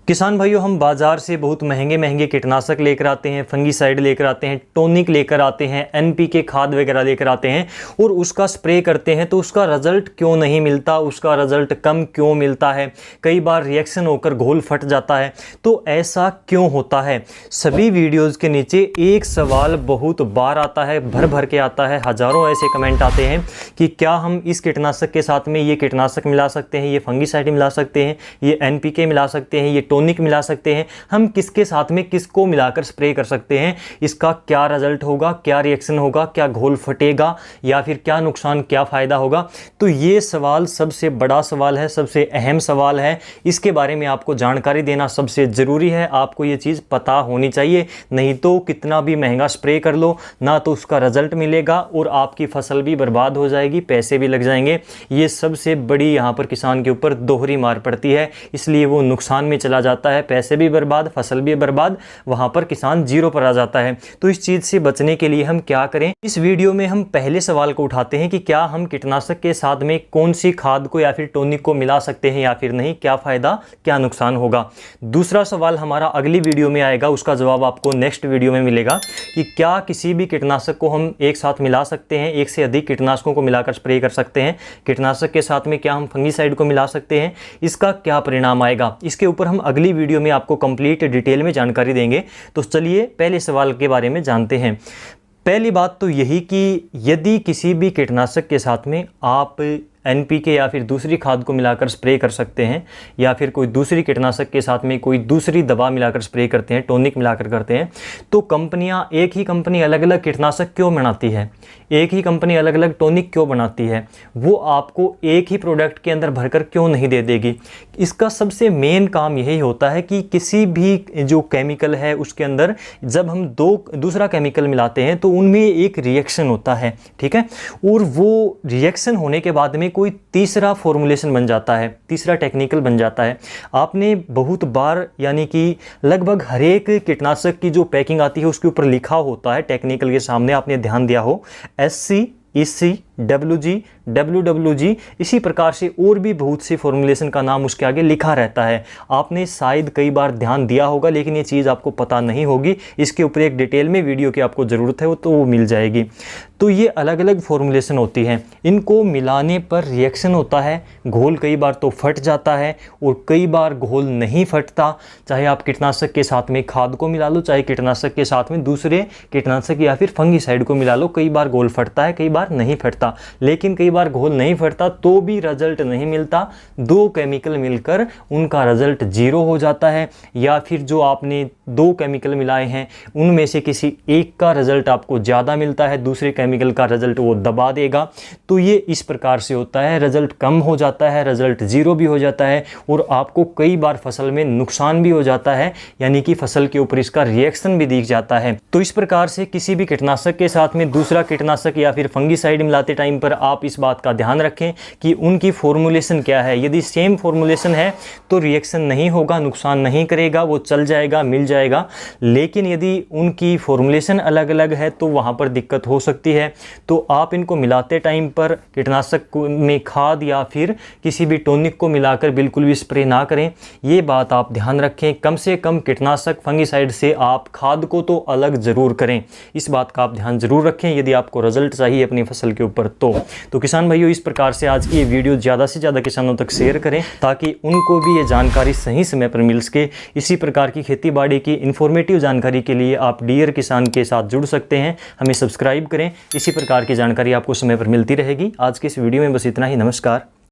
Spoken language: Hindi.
किसान भाइयों, हम बाज़ार से बहुत महंगे महंगे कीटनाशक लेकर आते हैं, फंगीसाइड लेकर आते हैं, टॉनिक लेकर आते हैं, एनपीके खाद वगैरह लेकर आते हैं और उसका स्प्रे करते हैं तो उसका रिज़ल्ट क्यों नहीं मिलता, उसका रिज़ल्ट कम क्यों मिलता है। कई बार रिएक्शन होकर घोल फट जाता है। तो ऐसा क्यों होता है? सभी वीडियोज़ के नीचे एक सवाल बहुत बार आता है, भर भर के आता है। हज़ारों ऐसे कमेंट आते हैं कि क्या हम इस कीटनाशक के साथ में ये कीटनाशक मिला सकते हैं, ये फंगीसाइड मिला सकते हैं, ये एनपीके मिला सकते हैं, ये टॉनिक मिला सकते हैं, हम किसके साथ में किसको मिलाकर स्प्रे कर सकते हैं, इसका क्या रिजल्ट होगा, क्या रिएक्शन होगा, क्या घोल फटेगा या फिर क्या नुकसान, क्या फ़ायदा होगा। तो ये सवाल सबसे बड़ा सवाल है, सबसे अहम सवाल है। इसके बारे में आपको जानकारी देना सबसे ज़रूरी है। आपको ये चीज़ पता होनी चाहिए, नहीं तो कितना भी महंगा स्प्रे कर लो ना तो उसका रिजल्ट मिलेगा और आपकी फसल भी बर्बाद हो जाएगी, पैसे भी लग जाएंगे। ये सबसे बड़ी यहाँ पर किसान के ऊपर दोहरी मार पड़ती है, इसलिए वो नुकसान में चला जाता है, पैसे भी बर्बाद, फसल भी बर्बाद, वहां पर किसान जीरो पर आ जाता है। तो इस चीज से बचने के लिए हम क्या करें? इस वीडियो में हम पहले सवाल को उठाते हैं कि क्या हम कीटनाशक के साथ में कौन सी खाद को या फिर टॉनिक को मिला सकते हैं या फिर नहीं, क्या फायदा क्या नुकसान होगा। दूसरा सवाल हमारा अगली वीडियो में आएगा, उसका जवाब आपको नेक्स्ट वीडियो में मिलेगा कि क्या किसी भी कीटनाशक को हम एक साथ मिला सकते हैं, एक से अधिक कीटनाशकों को मिलाकर स्प्रे कर सकते हैं, कीटनाशक के साथ में क्या हम फंगीसाइड को मिला सकते हैं, इसका क्या परिणाम आएगा। इसके ऊपर हम अगली वीडियो में आपको कंप्लीट डिटेल में जानकारी देंगे। तो चलिए पहले सवाल के बारे में जानते हैं। पहली बात तो यही कि यदि किसी भी कीटनाशक के साथ में आप एनपीके या फिर दूसरी खाद को मिलाकर स्प्रे कर सकते हैं या फिर कोई दूसरी कीटनाशक के साथ में कोई दूसरी दवा मिलाकर स्प्रे करते हैं, टॉनिक मिलाकर करते हैं, तो कंपनियां, एक ही कंपनी अलग अलग कीटनाशक क्यों बनाती है, एक ही कंपनी अलग अलग टॉनिक क्यों बनाती है, वो आपको एक ही प्रोडक्ट के अंदर भरकर क्यों नहीं दे देगी। इसका सबसे मेन काम यही होता है कि किसी भी जो केमिकल है उसके अंदर जब हम दूसरा केमिकल मिलाते हैं तो उनमें एक रिएक्शन होता है, ठीक है, और वो रिएक्शन होने के बाद में कोई तीसरा फॉर्मूलेशन बन जाता है, तीसरा टेक्निकल बन जाता है। आपने बहुत बार, यानी कि लगभग हर एक कीटनाशक की जो पैकिंग आती है उसके ऊपर लिखा होता है टेक्निकल के सामने, आपने ध्यान दिया हो, SC, EC, WG, WWG, इसी प्रकार से और भी बहुत सी फॉर्मूलेशन का नाम उसके आगे लिखा रहता है। आपने शायद कई बार ध्यान दिया होगा लेकिन ये चीज़ आपको पता नहीं होगी। इसके ऊपर एक डिटेल में वीडियो की आपको ज़रूरत है तो वो मिल जाएगी। तो ये अलग अलग फॉर्मूलेशन होती हैं, इनको मिलाने पर रिएक्शन होता है, घोल कई बार तो फट जाता है और कई बार घोल नहीं फटता। चाहे आप कीटनाशक के साथ में खाद को मिला लो, चाहे कीटनाशक के साथ में दूसरे कीटनाशक या फिर फंगीसाइड को मिला लो, कई बार घोल फटता है, कई बार नहीं फटता। लेकिन कई बार घोल नहीं फटता तो भी रिजल्ट नहीं मिलता, दो केमिकल मिलकर उनका रिजल्ट जीरो हो जाता है, या फिर जो आपने दो केमिकल मिलाए हैं उनमें से किसी एक का रिजल्ट आपको ज़्यादा मिलता है, दूसरे केमिकल का रिजल्ट वो दबा देगा। तो ये इस प्रकार से होता है, रिजल्ट कम हो जाता है, रिजल्ट जीरो भी हो जाता है और आपको कई बार फसल में नुकसान भी हो जाता है, यानी कि फसल के ऊपर इसका रिएक्शन भी दिख जाता है। तो इस प्रकार से किसी भी कीटनाशक के साथ में दूसरा कीटनाशक या फिर फंगीसाइड मिलाते टाइम पर आप इस बात का ध्यान रखें कि उनकी फॉर्मूलेशन क्या है। यदि सेम फॉर्मूलेशन है तो रिएक्शन नहीं होगा, नुकसान नहीं करेगा, वो चल जाएगा, मिल जाएगा। लेकिन यदि उनकी फॉर्मूलेशन अलग अलग है तो वहाँ पर दिक्कत हो सकती है। तो आप इनको मिलाते टाइम पर कीटनाशक में खाद या फिर किसी भी टॉनिक को मिलाकर बिल्कुल भी स्प्रे ना करें, ये बात आप ध्यान रखें। कम से कम कीटनाशक फंगीसाइड से आप खाद को तो अलग ज़रूर करें, इस बात का आप ध्यान ज़रूर रखें यदि आपको रिजल्ट चाहिए अपनी फसल के ऊपर। तो किसान भाइयों, इस प्रकार से आज की ये वीडियो ज़्यादा से ज़्यादा किसानों तक शेयर करें ताकि उनको भी ये जानकारी सही समय पर मिल सके। इसी प्रकार की खेती बाड़ी की इन्फॉर्मेटिव जानकारी के लिए आप डियर किसान के साथ जुड़ सकते हैं, हमें सब्सक्राइब करें। इसी प्रकार की जानकारी आपको समय पर मिलती रहेगी। आज के इस वीडियो में बस इतना ही। नमस्कार।